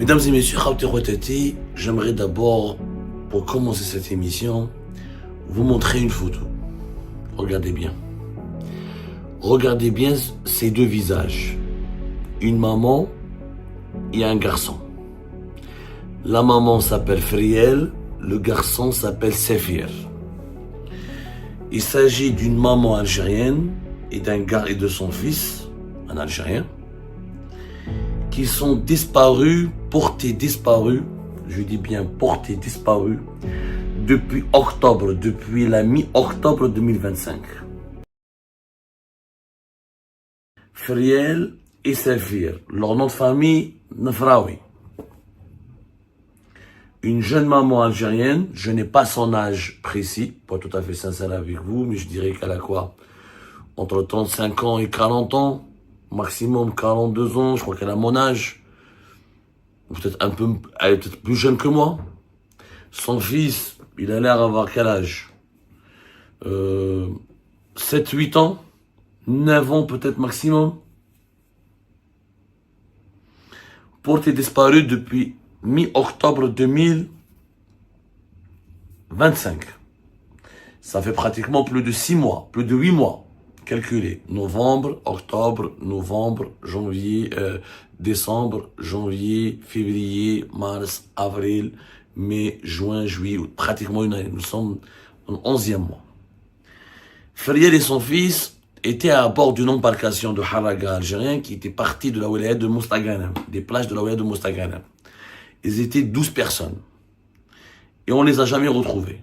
Mesdames et messieurs, j'aimerais d'abord, pour commencer cette émission, vous montrer une photo. Regardez bien. Regardez bien ces deux visages. Une maman et un garçon. La maman s'appelle Friel, le garçon s'appelle Sefir. Il s'agit d'une maman algérienne et d'un gars et de son fils, un Algérien, qui sont disparus, portés disparus, je dis bien portés disparus, depuis la mi-octobre 2025. Friel et Sefir, leur nom de famille, Nafraoui. Une jeune maman algérienne, je n'ai pas son âge précis, pour être tout à fait sincère avec vous, mais je dirais qu'elle a quoi? Entre 35 ans et 40 ans, maximum 42 ans, je crois qu'elle a mon âge. Peut-être elle est peut-être plus jeune que moi. Son fils, il a l'air d'avoir quel âge? 7, 8 ans, 9 ans peut-être maximum. Porté disparu depuis mi-octobre 2025. Ça fait pratiquement plus de 6 mois, plus de 8 mois. Calculez. Novembre, octobre, novembre, janvier, décembre, janvier, février, mars, avril, mai, juin, juillet, pratiquement une année. Nous sommes au 11e mois. Friel et son fils étaient à bord d'une embarcation de Haraga algérien qui était partie de la wilaya de Mostaganem, des plages de la wilaya de Mostaganem. Ils étaient 12 personnes. Et on les a jamais retrouvés.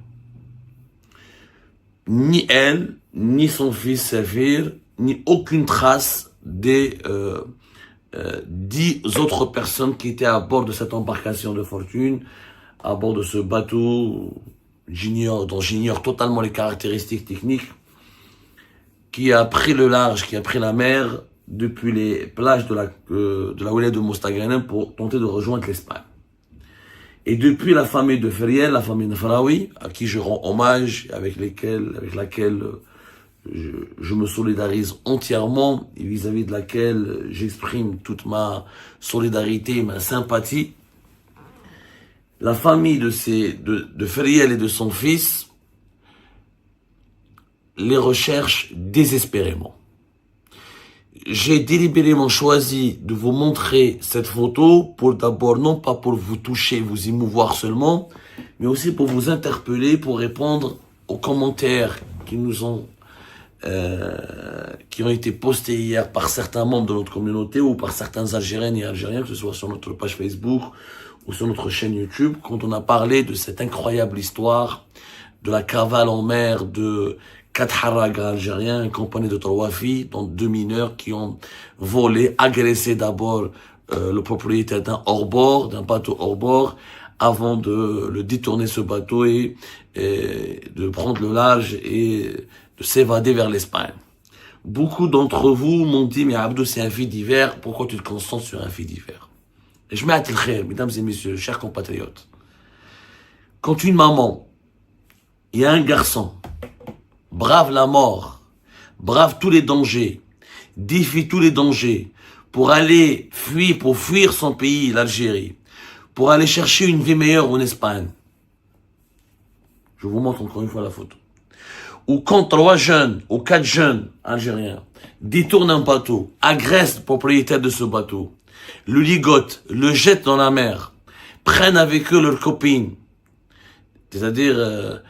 Ni elle, ni son fils Sefir, ni aucune trace des 10 autres personnes qui étaient à bord de cette embarcation de fortune, à bord de ce bateau, dont j'ignore totalement les caractéristiques techniques, qui a pris le large, qui a pris la mer depuis les plages de la wilaya de Mostaganem pour tenter de rejoindre l'Espagne. Et depuis la famille de Friel, la famille de Nafraoui, à qui je rends hommage, avec laquelle je me solidarise entièrement et vis-à-vis de laquelle j'exprime toute ma solidarité et ma sympathie, la famille de Friel et de son fils les recherche désespérément. J'ai délibérément choisi de vous montrer cette photo pour d'abord, non pas pour vous toucher, vous émouvoir seulement, mais aussi pour vous interpeller, pour répondre aux commentaires qui ont été postés hier par certains membres de notre communauté ou par certains Algériennes et Algériens, que ce soit sur notre page Facebook ou sur notre chaîne YouTube, quand on a parlé de cette incroyable histoire de la cavale en mer de 4 Haraga algériens, accompagnés de 3 filles, dont 2 mineurs qui ont volé, agressé d'abord le propriétaire d'un bateau hors-bord, avant de le détourner ce bateau et de prendre le large et de s'évader vers l'Espagne. Beaucoup d'entre vous m'ont dit, mais Abdou, c'est un fait divers, pourquoi tu te concentres sur un fait divers? Et je mets à tel khayr, mesdames et messieurs, chers compatriotes. Quand une maman et un garçon brave la mort, brave tous les dangers, défie tous les dangers, pour fuir son pays, l'Algérie, pour aller chercher une vie meilleure en Espagne. Je vous montre encore une fois la photo. Ou quand 3 jeunes, ou 4 jeunes Algériens détournent un bateau, agressent le propriétaire de ce bateau, le ligotent, le jettent dans la mer, prennent avec eux leurs copines, c'est-à-dire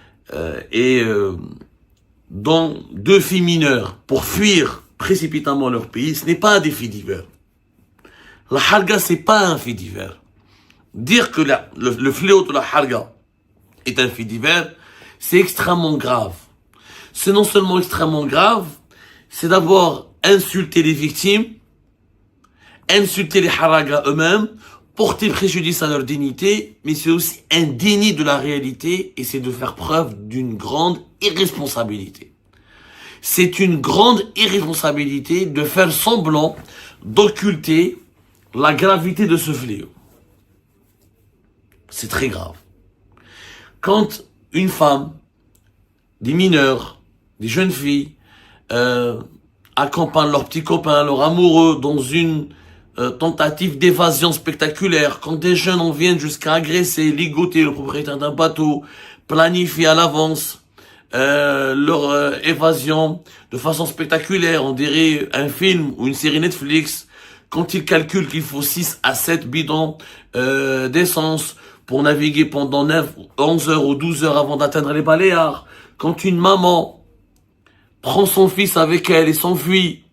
dont 2 filles mineures pour fuir précipitamment leur pays, ce n'est pas des faits divers. La harga, c'est pas un fait divers. Dire que le fléau de la harga est un fait divers, c'est extrêmement grave. C'est non seulement extrêmement grave, c'est d'abord insulter les victimes, insulter les haragas eux-mêmes, porter préjudice à leur dignité, mais c'est aussi un déni de la réalité et c'est de faire preuve d'une grande irresponsabilité. C'est une grande irresponsabilité de faire semblant d'occulter la gravité de ce fléau. C'est très grave. Quand une femme, des mineurs, des jeunes filles, accompagnent leurs petits copains, leurs amoureux dans une tentatives d'évasion spectaculaires, quand des jeunes en viennent jusqu'à agresser, ligoter le propriétaire d'un bateau, planifier à l'avance leur évasion de façon spectaculaire, on dirait un film ou une série Netflix, quand ils calculent qu'il faut 6 à 7 bidons d'essence pour naviguer pendant 9, 11 heures ou 12 heures avant d'atteindre les Baléares, quand une maman prend son fils avec elle et s'enfuit.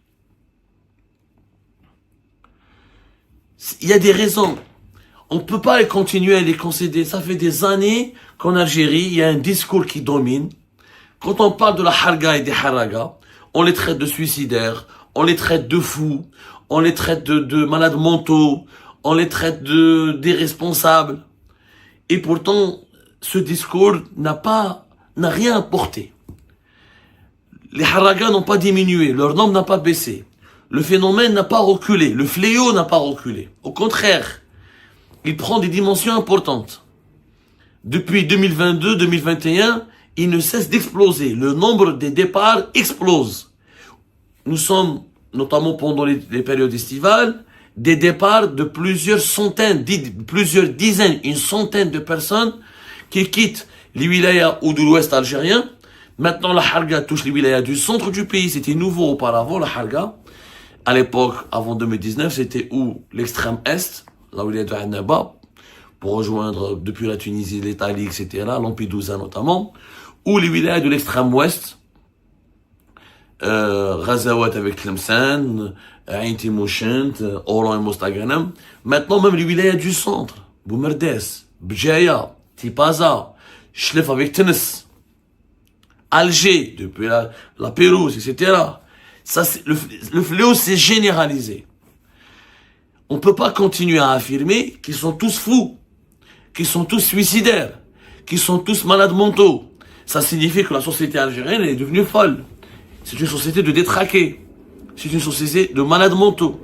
Il y a des raisons. On ne peut pas continuer à les concéder. Ça fait des années qu'en Algérie, il y a un discours qui domine. Quand on parle de la harga et des haragas, on les traite de suicidaires, on les traite de fous, on les traite de malades mentaux, on les traite d'irresponsables. Et pourtant, ce discours n'a rien apporté. Les haragas n'ont pas diminué, leur nombre n'a pas baissé. Le phénomène n'a pas reculé, le fléau n'a pas reculé. Au contraire, il prend des dimensions importantes. Depuis 2022-2021, il ne cesse d'exploser. Le nombre des départs explose. Nous sommes, notamment pendant les périodes estivales, des départs de plusieurs centaines, plusieurs dizaines, une centaine de personnes qui quittent les wilayas ou de l'ouest algérien. Maintenant, la harga touche les wilayas du centre du pays. C'était nouveau auparavant, la harga. À l'époque, avant 2019, c'était où l'extrême est, la wilaya de Annaba, pour rejoindre depuis la Tunisie, l'Italie, etc., Lampedusa notamment, ou les wilayas de l'extrême ouest, Ghazawat avec Tlemcen, Ain Timouchent, Oran et Mostaganem. Maintenant, même les wilayas du centre, Boumerdes, Bjaya, Tipaza, Chlef avec Tunis, Alger, depuis la Pérouse, etc. Ça, le fléau s'est généralisé. On ne peut pas continuer à affirmer qu'ils sont tous fous, qu'ils sont tous suicidaires, qu'ils sont tous malades mentaux. Ça signifie que la société algérienne est devenue folle. C'est une société de détraqués. C'est une société de malades mentaux.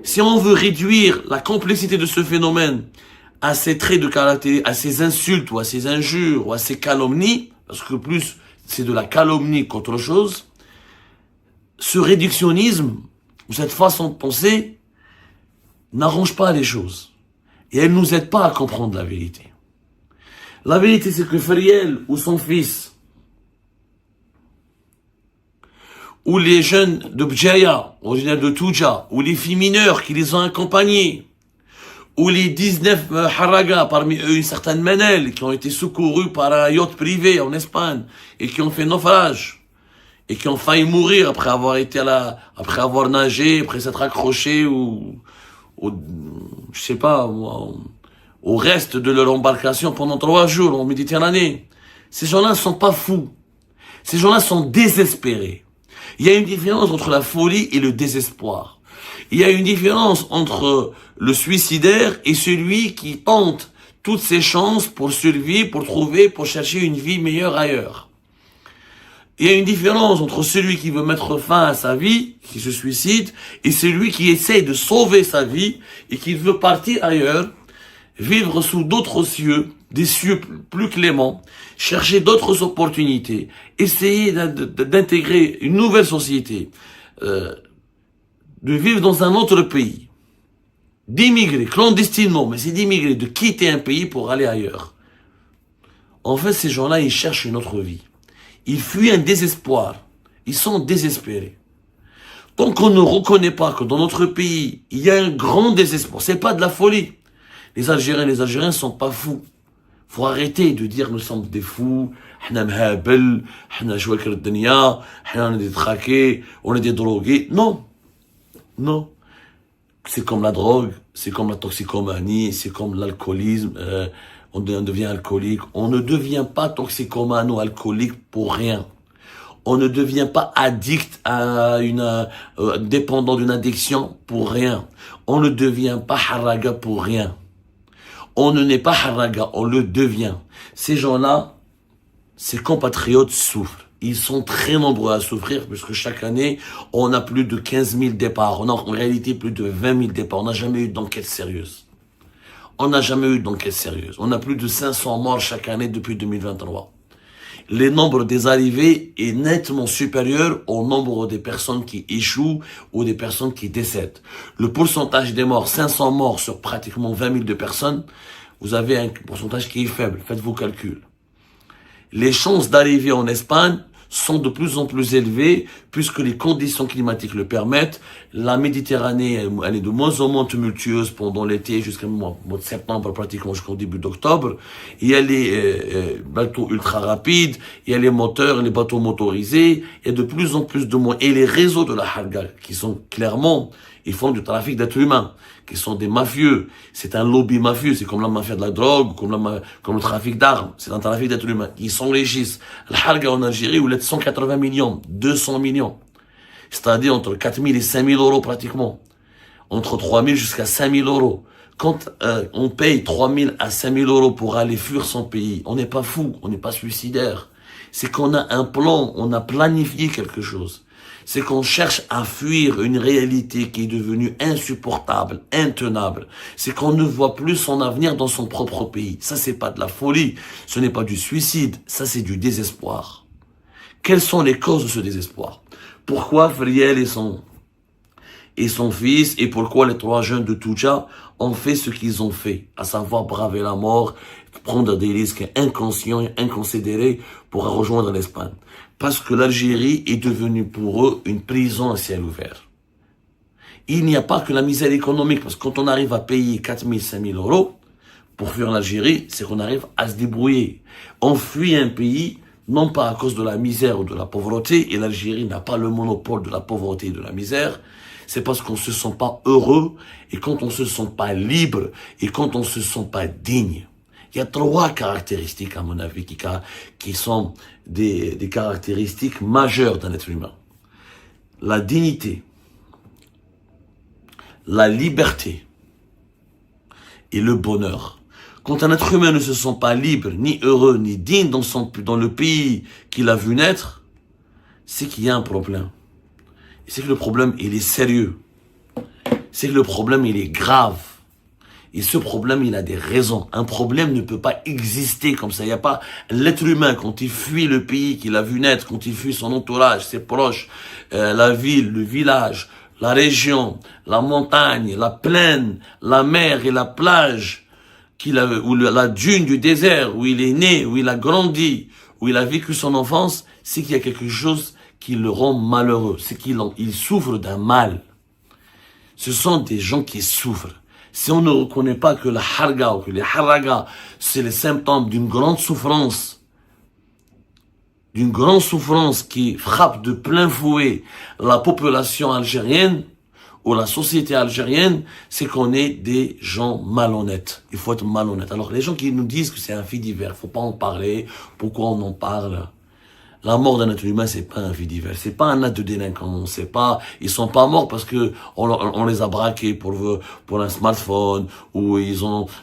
Si on veut réduire la complexité de ce phénomène à ses traits de caractère, à ses insultes ou à ses injures ou à ses calomnies, parce que plus c'est de la calomnie qu'autre chose, ce réductionnisme, ou cette façon de penser, n'arrange pas les choses. Et elle ne nous aide pas à comprendre la vérité. La vérité, c'est que Fariel ou son fils, ou les jeunes de Bjaya, originaires de Touja, ou les filles mineures qui les ont accompagnés, ou les 19 haragas, parmi eux une certaine Menel, qui ont été secourus par un yacht privé en Espagne, et qui ont fait naufrage, et qui ont failli mourir après avoir après avoir nagé, après s'être accrochés je sais pas, au reste de leur embarcation pendant 3 jours en Méditerranée. Ces gens-là ne sont pas fous. Ces gens-là sont désespérés. Il y a une différence entre la folie et le désespoir. Il y a une différence entre le suicidaire et celui qui tente toutes ses chances pour survivre, pour chercher une vie meilleure ailleurs. Il y a une différence entre celui qui veut mettre fin à sa vie, qui se suicide, et celui qui essaie de sauver sa vie et qui veut partir ailleurs, vivre sous d'autres cieux, des cieux plus cléments, chercher d'autres opportunités, essayer d'intégrer une nouvelle société, de vivre dans un autre pays, d'immigrer clandestinement, mais c'est d'immigrer, de quitter un pays pour aller ailleurs. En fait, ces gens-là, ils cherchent une autre vie. Ils fuient un désespoir. Ils sont désespérés. Tant qu'on ne reconnaît pas que dans notre pays, il y a un grand désespoir, c'est pas de la folie. Les Algériens ne sont pas fous. Faut arrêter de dire nous sommes des fous, on est des traqués, on est des drogués. Non. Non. C'est comme la drogue, c'est comme la toxicomanie, c'est comme l'alcoolisme. On devient alcoolique. On ne devient pas toxicomane ou alcoolique pour rien. On ne devient pas addict à dépendant d'une addiction pour rien. On ne devient pas haraga pour rien. On ne n'est pas haraga, on le devient. Ces gens-là, ces compatriotes souffrent. Ils sont très nombreux à souffrir puisque chaque année, on a plus de 15 000 départs. On a en réalité plus de 20 000 départs. On n'a jamais eu d'enquête sérieuse. On n'a jamais eu d'enquête sérieuse. On a plus de 500 morts chaque année depuis 2023. le nombre des arrivées est nettement supérieur au nombre des personnes qui échouent ou des personnes qui décèdent. Le pourcentage des morts, 500 morts sur pratiquement 20 000 de personnes, vous avez un pourcentage qui est faible. Faites vos calculs. Les chances d'arriver en Espagne sont de plus en plus élevées puisque les conditions climatiques le permettent. La Méditerranée, elle est de moins en moins tumultueuse pendant l'été jusqu'au mois de septembre, pratiquement jusqu'au début d'octobre. Il y a les bateaux ultra rapides, il y a les moteurs, les bateaux motorisés, et de plus en plus de moins. Et les réseaux de la Harga, qui sont clairement, ils font du trafic d'êtres humains, qui sont des mafieux. C'est un lobby mafieux, c'est comme la mafia de la drogue, comme le trafic d'armes. C'est un trafic d'êtres humains. Ils s'enrichissent. La Harga en Algérie, où il est 180 millions, 200 millions. C'est-à-dire entre 4 000 et 5 000 euros pratiquement. Entre 3 000 jusqu'à 5 000 euros. Quand on paye 3 000 à 5 000 euros pour aller fuir son pays, on n'est pas fou, on n'est pas suicidaire. C'est qu'on a un plan, on a planifié quelque chose. C'est qu'on cherche à fuir une réalité qui est devenue insupportable, intenable. C'est qu'on ne voit plus son avenir dans son propre pays. Ça, c'est pas de la folie. Ce n'est pas du suicide. Ça, c'est du désespoir. Quelles sont les causes de ce désespoir? Pourquoi Friel et son fils, et pourquoi les 3 jeunes de Toucha ont fait ce qu'ils ont fait, à savoir braver la mort, prendre des risques inconscients et inconsidérés pour rejoindre l'Espagne? Parce que l'Algérie est devenue pour eux une prison à ciel ouvert. Il n'y a pas que la misère économique, parce que quand on arrive à payer 4 000, 5 000 euros pour fuir l'Algérie, c'est qu'on arrive à se débrouiller. On fuit un pays, non pas à cause de la misère ou de la pauvreté, et l'Algérie n'a pas le monopole de la pauvreté et de la misère, c'est parce qu'on se sent pas heureux, et quand on se sent pas libre, et quand on se sent pas digne. Il y a 3 caractéristiques, à mon avis, qui sont des caractéristiques majeures d'un être humain. La dignité, la liberté et le bonheur. Quand un être humain ne se sent pas libre, ni heureux, ni digne dans le pays qu'il a vu naître, c'est qu'il y a un problème. Et c'est que le problème, il est sérieux. C'est que le problème, il est grave. Et ce problème, il a des raisons. Un problème ne peut pas exister comme ça. Il n'y a pas l'être humain, quand il fuit le pays qu'il a vu naître, quand il fuit son entourage, ses proches, la ville, le village, la région, la montagne, la plaine, la mer et la plage, ou la dune du désert, où il est né, où il a grandi, où il a vécu son enfance, c'est qu'il y a quelque chose qui le rend malheureux. C'est qu'il souffre d'un mal. Ce sont des gens qui souffrent. Si on ne reconnaît pas que la harga ou que les haraga, c'est les symptômes d'une grande souffrance qui frappe de plein fouet la population algérienne ou la société algérienne, c'est qu'on est des gens malhonnêtes. Il faut être malhonnête. Alors les gens qui nous disent que c'est un fait divers, faut pas en parler, pourquoi on en parle? La mort d'un être humain, c'est pas un fait divers, c'est pas un acte de délinquance, ils sont pas morts parce que on les a braqués pour un smartphone, ou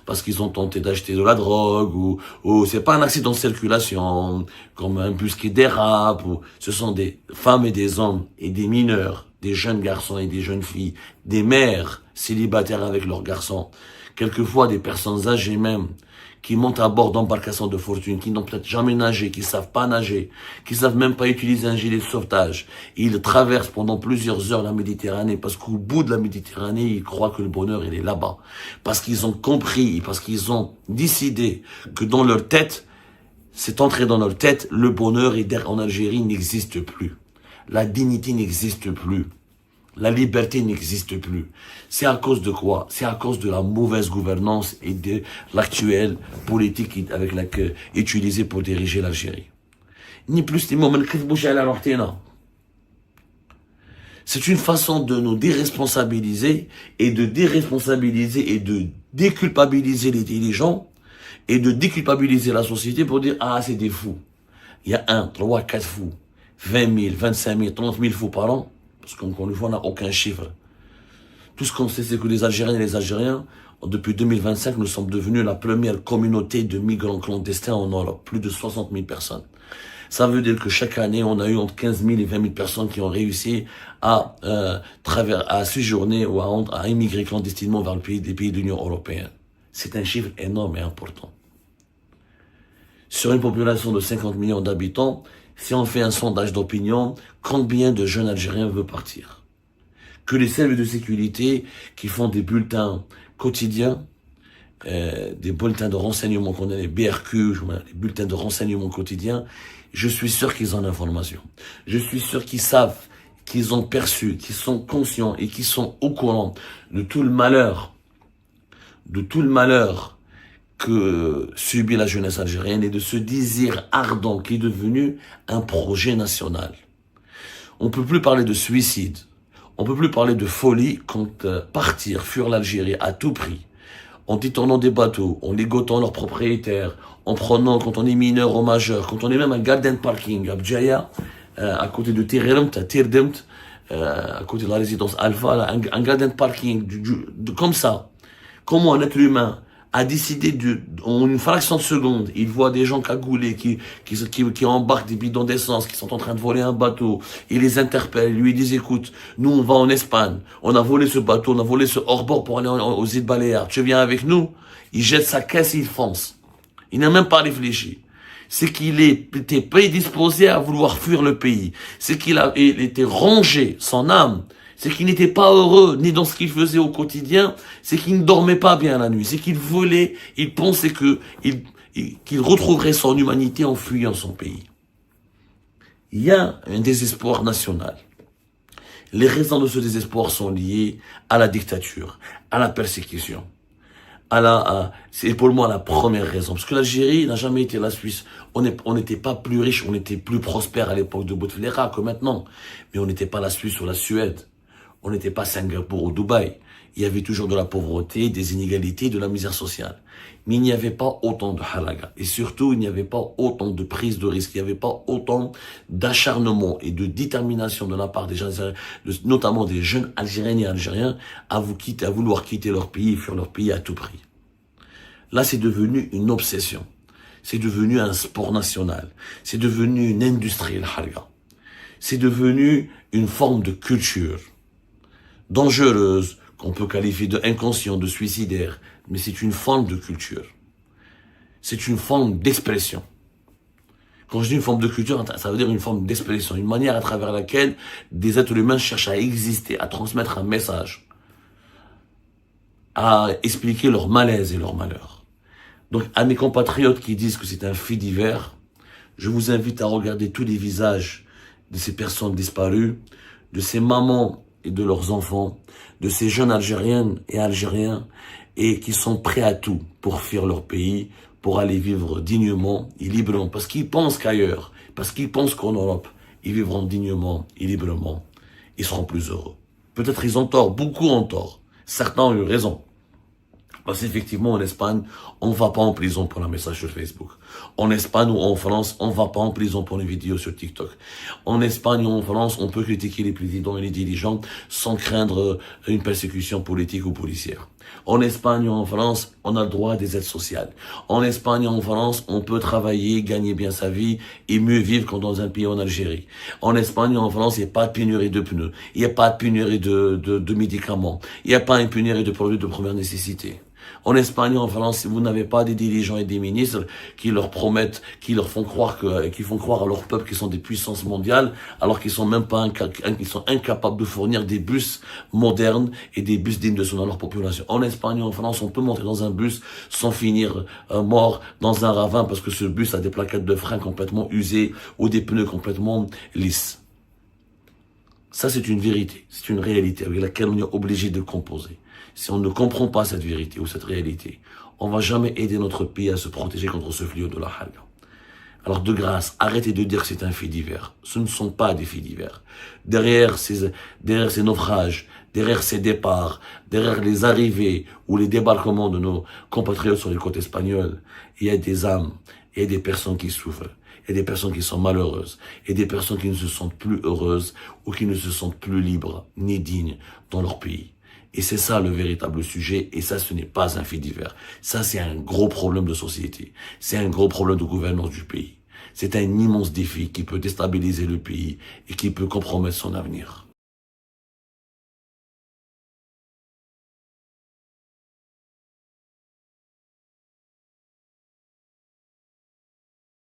parce qu'ils ont tenté d'acheter de la drogue, ou c'est pas un accident de circulation, comme un bus qui dérape, ce sont des femmes et des hommes, et des mineurs, des jeunes garçons et des jeunes filles, des mères célibataires avec leurs garçons, quelquefois des personnes âgées même, qui montent à bord d'embarcations de fortune, qui n'ont peut-être jamais nagé, qui savent pas nager, qui savent même pas utiliser un gilet de sauvetage. Ils traversent pendant plusieurs heures la Méditerranée, parce qu'au bout de la Méditerranée, ils croient que le bonheur, il est là-bas. Parce qu'ils ont compris, parce qu'ils ont décidé que dans leur tête, c'est entré dans leur tête, le bonheur en Algérie n'existe plus. La dignité n'existe plus. La liberté n'existe plus. C'est à cause de quoi? C'est à cause de la mauvaise gouvernance et de l'actuelle politique utilisée pour diriger l'Algérie. Ni plus ni moins. C'est une façon de nous déresponsabiliser et de déculpabiliser les dirigeants et de déculpabiliser la société pour dire « Ah, c'est des fous ». Il y a 1, 3, 4 fous, 20 000, 25 000, 30 000 fous par an. Parce qu'encore une fois, on n'a aucun chiffre. Tout ce qu'on sait, c'est que les Algériens et les Algériens, depuis 2025, nous sommes devenus la première communauté de migrants clandestins en Europe. Plus de 60 000 personnes. Ça veut dire que chaque année, on a eu entre 15 000 et 20 000 personnes qui ont réussi à séjourner ou à immigrer clandestinement vers les pays de l'Union européenne. C'est un chiffre énorme et important. sur une population de 50 millions d'habitants, si on fait un sondage d'opinion, combien de jeunes Algériens veulent partir? Que les services de sécurité qui font des bulletins quotidiens, des bulletins de renseignement qu'on a, les BRQ, les bulletins de renseignement quotidiens, je suis sûr qu'ils ont l'information. Je suis sûr qu'ils savent, qu'ils ont perçu, qu'ils sont conscients et qu'ils sont au courant de tout le malheur que subit la jeunesse algérienne et de ce désir ardent qui est devenu un projet national. On peut plus parler de suicide, on peut plus parler de folie quand partir, fuir l'Algérie à tout prix, en détournant des bateaux, en ligotant leurs propriétaires, en prenant, quand on est mineur ou majeur, quand on est même un garden parking à Bdjaya, à côté de Tirdemt, à côté de la résidence Alpha, là, un garden parking, comme ça. Comment un être humain a décidé en une fraction de seconde, il voit des gens cagoulés qui embarquent des bidons d'essence, qui sont en train de voler un bateau, il les interpelle, lui disent écoute, nous on va en Espagne, on a volé ce bateau, on a volé ce hors-bord pour aller aux îles Baléares, tu viens avec nous? Il jette sa caisse et il fonce. Il n'a même pas réfléchi. C'est qu'il était prédisposé à vouloir fuir le pays. C'est qu'il était rongé, son âme. C'est qu'il n'était pas heureux, ni dans ce qu'il faisait au quotidien. C'est qu'il ne dormait pas bien la nuit. C'est qu'il voulait, il pensait qu'il retrouverait son humanité en fuyant son pays. Il y a un désespoir national. Les raisons de ce désespoir sont liées à la dictature, à la persécution. C'est pour moi la première raison. Parce que l'Algérie n'a jamais été la Suisse. On n'était pas plus riche, on était plus prospère à l'époque de Bouteflika que maintenant. Mais on n'était pas la Suisse ou la Suède. On n'était pas Singapour ou Dubaï. Il y avait toujours de la pauvreté, des inégalités, de la misère sociale. Mais il n'y avait pas autant de halaga. Et surtout, il n'y avait pas autant de prise de risque. Il n'y avait pas autant d'acharnement et de détermination de la part des gens, notamment des jeunes Algériennes et Algériens, à vouloir quitter leur pays et fuir leur pays à tout prix. Là, c'est devenu une obsession. C'est devenu un sport national. C'est devenu une industrie, le halaga. C'est devenu une forme de culture dangereuse, qu'on peut qualifier de inconscient, de suicidaire, mais c'est une forme de culture. C'est une forme d'expression. Quand je dis une forme de culture, ça veut dire une forme d'expression, une manière à travers laquelle des êtres humains cherchent à exister, à transmettre un message, à expliquer leur malaise et leur malheur. Donc, à mes compatriotes qui disent que c'est un fait divers, je vous invite à regarder tous les visages de ces personnes disparues, de ces mamans et de leurs enfants, de ces jeunes Algériennes et Algériens, et qui sont prêts à tout pour fuir leur pays, pour aller vivre dignement et librement, parce qu'ils pensent qu'ailleurs, parce qu'ils pensent qu'en Europe, ils vivront dignement et librement, ils seront plus heureux. Peut-être ils ont tort, beaucoup ont tort, certains ont eu raison. Parce qu'effectivement, en Espagne, on ne va pas en prison pour un message sur Facebook. En Espagne ou en France, on ne va pas en prison pour une vidéo sur TikTok. En Espagne ou en France, on peut critiquer les présidents et les dirigeants sans craindre une persécution politique ou policière. En Espagne ou en France, on a le droit à des aides sociales. En Espagne ou en France, on peut travailler, gagner bien sa vie et mieux vivre qu'en dans un pays en Algérie. En Espagne ou en France, il n'y a pas de pénurie de pneus. Il n'y a pas de pénurie de médicaments. Il n'y a pas une pénurie de produits de première nécessité. En Espagne, en France, vous n'avez pas des dirigeants et des ministres qui leur promettent, qui font croire à leur peuple qu'ils sont des puissances mondiales, alors qu'ils sont même pas, qu'ils sont incapables de fournir des bus modernes et des bus dignes de son à leur population. En Espagne, en France, on peut monter dans un bus sans finir mort dans un ravin parce que ce bus a des plaquettes de frein complètement usées ou des pneus complètement lisses. Ça, c'est une vérité, c'est une réalité avec laquelle on est obligé de composer. Si on ne comprend pas cette vérité ou cette réalité, on va jamais aider notre pays à se protéger contre ce fléau de la halga. Alors de grâce, arrêtez de dire que c'est un fait divers. Ce ne sont pas des faits divers. Derrière ces naufrages, derrière ces départs, derrière les arrivées ou les débarquements de nos compatriotes sur les côtes espagnoles, il y a des âmes, il y a des personnes qui souffrent. Il y a des personnes qui sont malheureuses, et des personnes qui ne se sentent plus heureuses ou qui ne se sentent plus libres ni dignes dans leur pays. Et c'est ça le véritable sujet, et ça ce n'est pas un fait divers. Ça c'est un gros problème de société, c'est un gros problème de gouvernance du pays. C'est un immense défi qui peut déstabiliser le pays et qui peut compromettre son avenir.